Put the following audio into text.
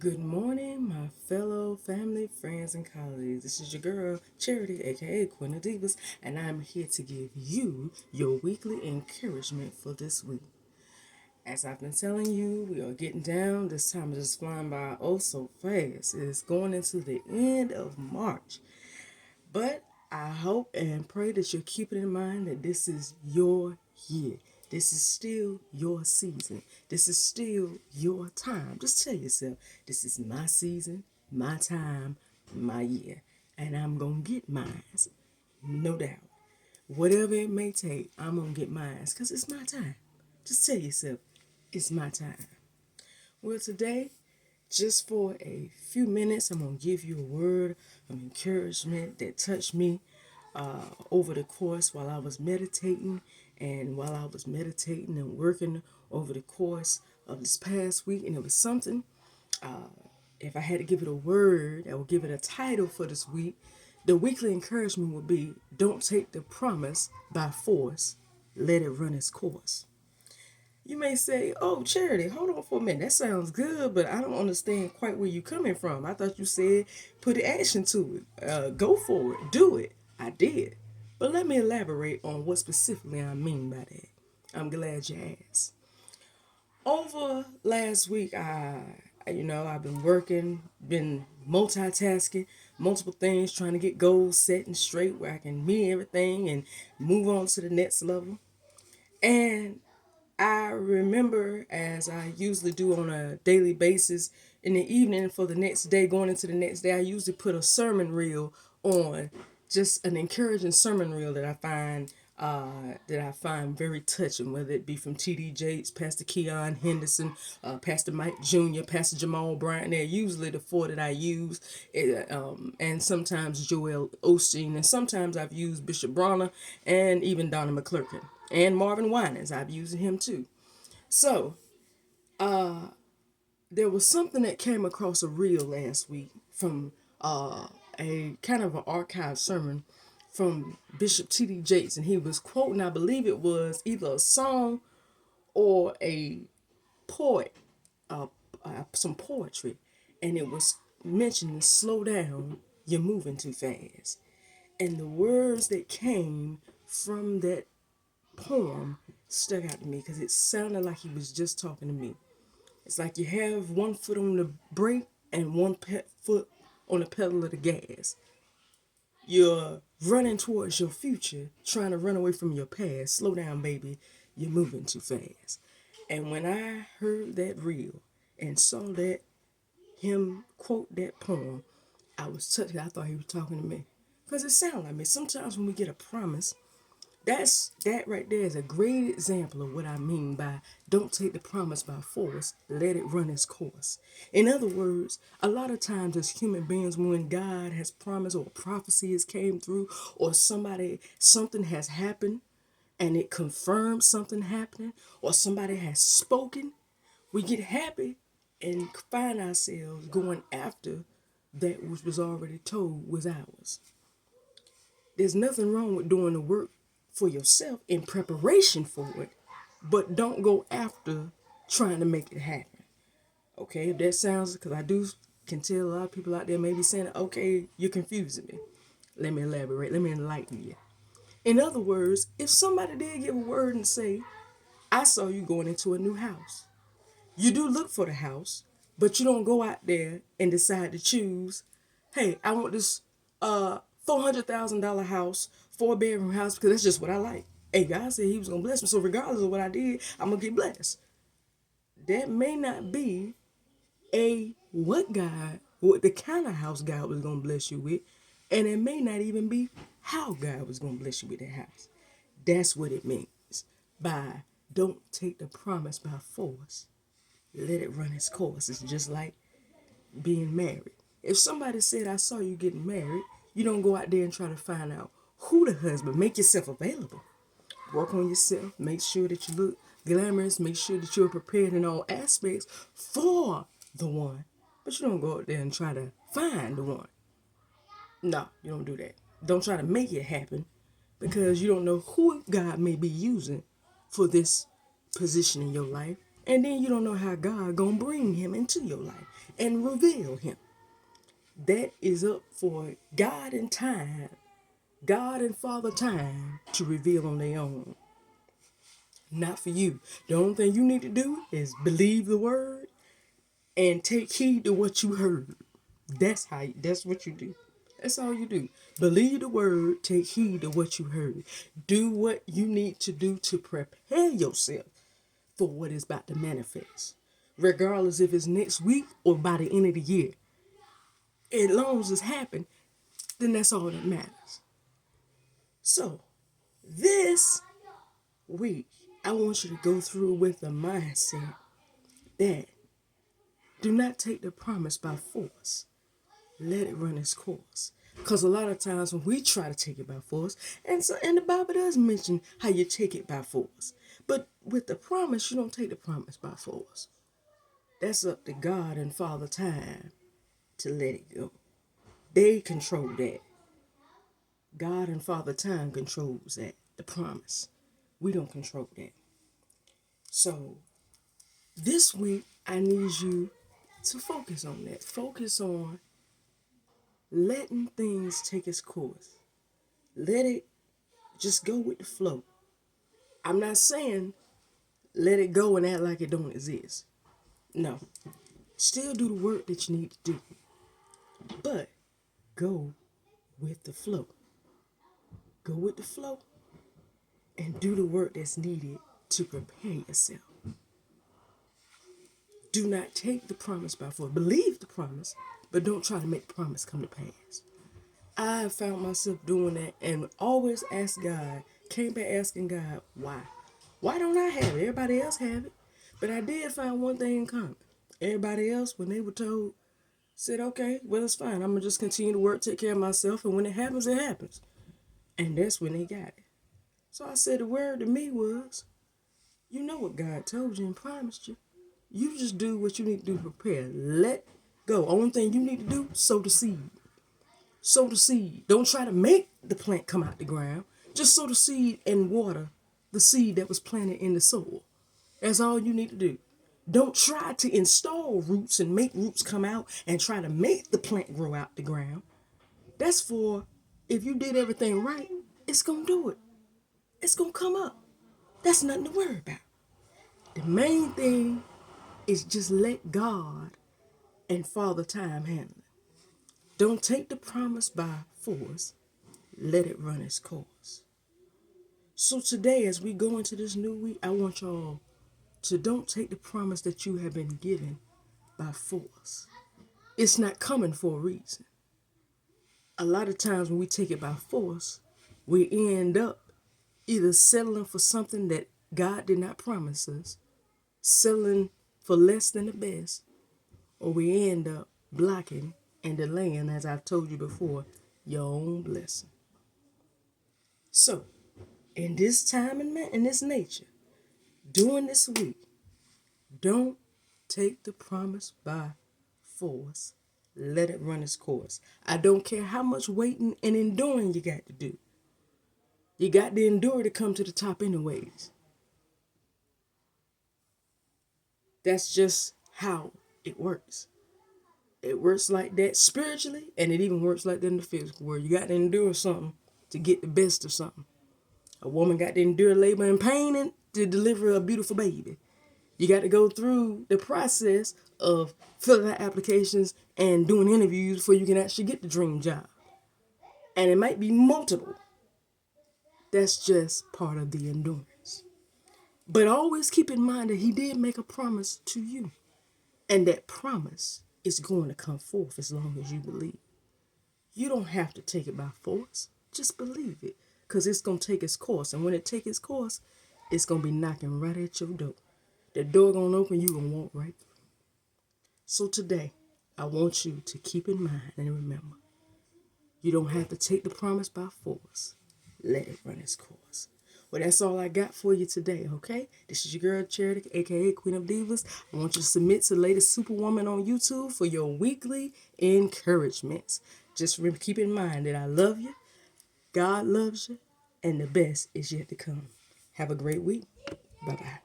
Good morning, my fellow family, friends, and colleagues. This is your girl, Charity, aka Queen of Divas, and I'm here to give you your weekly encouragement for this week. As I've been telling you, we are getting down. This time is just flying by oh so fast. It is going into the end of March. But I hope and pray that you're keeping in mind that this is your year. This is still your season. This is still your time. Just tell yourself, this is my season, my time, my year. And I'm going to get mine. No doubt. Whatever it may take, I'm going to get mine because it's my time. Just tell yourself, it's my time. Well, today, just for a few minutes, I'm going to give you a word of encouragement that touched me over the course while I was meditating. And while I was meditating and working over the course of this past week, and it was something, if I had to give it a word, I would give it a title for this week. The weekly encouragement would be, don't take the promise by force, let it run its course. You may say, oh, Charity, hold on for a minute. That sounds good, but I don't understand quite where you're coming from. I thought you said put action to it. Go for it. Do it. I did. But let me elaborate on what specifically I mean by that. I'm glad you asked. Over last week, I've been working, been multitasking, multiple things, trying to get goals set and straight where I can meet everything and move on to the next level. And I remember, as I usually do on a daily basis, in the evening for the next day, going into the next day, I usually put a sermon reel on, just an encouraging sermon reel that I find very touching, whether it be from T.D. Jakes, Pastor Keon Henderson, Pastor Mike Jr., Pastor Jamal Bryant. They're usually the four that I use, and sometimes Joel Osteen, and sometimes I've used Bishop Bronner and even Donna McClurkin. And Marvin Winans, I've used him too. So, there was something that came across a reel last week from a kind of an archived sermon from Bishop T.D. Jakes, and he was quoting, I believe it was either a song or a poet, some poetry, and it was mentioning, slow down, you're moving too fast. And the words that came from that poem stuck out to me because it sounded like he was just talking to me. It's like you have one foot on the brake and one foot on the pedal of the gas. You're running towards your future, trying to run away from your past. Slow down, baby. You're moving too fast. And when I heard that reel and saw that him quote that poem, I was touched. I thought he was talking to me. Because it sounded like me. Sometimes when we get a promise, that right there is a great example of what I mean by don't take the promise by force, let it run its course. In other words, a lot of times as human beings, when God has promised or prophecy has came through or something has happened and it confirms something happening or somebody has spoken, we get happy and find ourselves going after that which was already told was ours. There's nothing wrong with doing the work for yourself in preparation for it, but don't go after trying to make it happen. Okay, if that sounds, because I do can tell a lot of people out there may be saying, okay, you're confusing me. Let me elaborate, let me enlighten you. In other words, if somebody did give a word and say, I saw you going into a new house, you do look for the house, but you don't go out there and decide to choose, hey, I want this $400,000 house, 4-bedroom house, because that's just what I like. Hey, God said he was gonna bless me. So regardless of what I did, I'm gonna get blessed. That may not be what the kind of house God was gonna bless you with, and it may not even be how God was gonna bless you with that house. That's what it means by don't take the promise by force, let it run its course. It's just like being married. If somebody said, I saw you getting married, you don't go out there and try to find out who the husband. Make yourself available. Work on yourself. Make sure that you look glamorous. Make sure that you're prepared in all aspects for the one. But you don't go out there and try to find the one. No, you don't do that. Don't try to make it happen because you don't know who God may be using for this position in your life. And then you don't know how God gonna bring him into your life and reveal him. That is up for God and time, God and Father time to reveal on their own. Not for you. The only thing you need to do is believe the word and take heed to what you heard. That's what you do. That's all you do. Believe the word, take heed to what you heard. Do what you need to do to prepare yourself for what is about to manifest. Regardless if it's next week or by the end of the year. As long as it's happened, then that's all that matters. So, this week, I want you to go through with the mindset that do not take the promise by force. Let it run its course. Because a lot of times when we try to take it by force, and the Bible does mention how you take it by force. But with the promise, you don't take the promise by force. That's up to God and Father time to let it go. They control that. God and Father time controls that, the promise. We don't control that. So this week, I need you to focus on that. Focus on letting things take its course. Let it just go with the flow. I'm not saying let it go and act like it don't exist. No. Still do the work that you need to do. But go with the flow. Go with the flow and do the work that's needed to prepare yourself. Do not take the promise by force. Believe the promise, but don't try to make the promise come to pass. I found myself doing that and always asked God, came back asking God, why? Why don't I have it? Everybody else have it. But I did find one thing in common. Everybody else, when they were told, said, okay, well, it's fine. I'm going to just continue to work, take care of myself. And when it happens, it happens. And that's when they got it. So I said the word to me was, you know what God told you and promised you. You just do what you need to do to prepare. Let go. Only thing you need to do, sow the seed. Sow the seed. Don't try to make the plant come out the ground. Just sow the seed and water the seed that was planted in the soil. That's all you need to do. Don't try to install roots and make roots come out and try to make the plant grow out the ground. That's for, if you did everything right, it's going to do it. It's going to come up. That's nothing to worry about. The main thing is just let God and Father time handle it. Don't take the promise by force. Let it run its course. So today, as we go into this new week, I want y'all to don't take the promise that you have been given by force. It's not coming for a reason. A lot of times when we take it by force, we end up either settling for something that God did not promise us, settling for less than the best, or we end up blocking and delaying, as I've told you before, your own blessing. So, in this time and in this nature, during this week, don't take the promise by force. Let it run its course. I don't care how much waiting and enduring you got to do. You got to endure to come to the top anyways. That's just how it works. It works like that spiritually, and it even works like that in the physical world. You got to endure something to get the best of something. A woman got to endure labor and pain and to deliver a beautiful baby. You got to go through the process of filling out applications and doing interviews before you can actually get the dream job. And it might be multiple. That's just part of the endurance. But always keep in mind that he did make a promise to you. And that promise is going to come forth as long as you believe. You don't have to take it by force. Just believe it. Because it's going to take its course. And when it takes its course, it's going to be knocking right at your door. The door going to open, you going to walk right through. So today, I want you to keep in mind and remember, you don't have to take the promise by force. Let it run its course. Well, that's all I got for you today, okay? This is your girl, Charity, a.k.a. Queen of Divas. I want you to submit to Lady Superwoman on YouTube for your weekly encouragements. Just keep in mind that I love you, God loves you, and the best is yet to come. Have a great week. Bye-bye.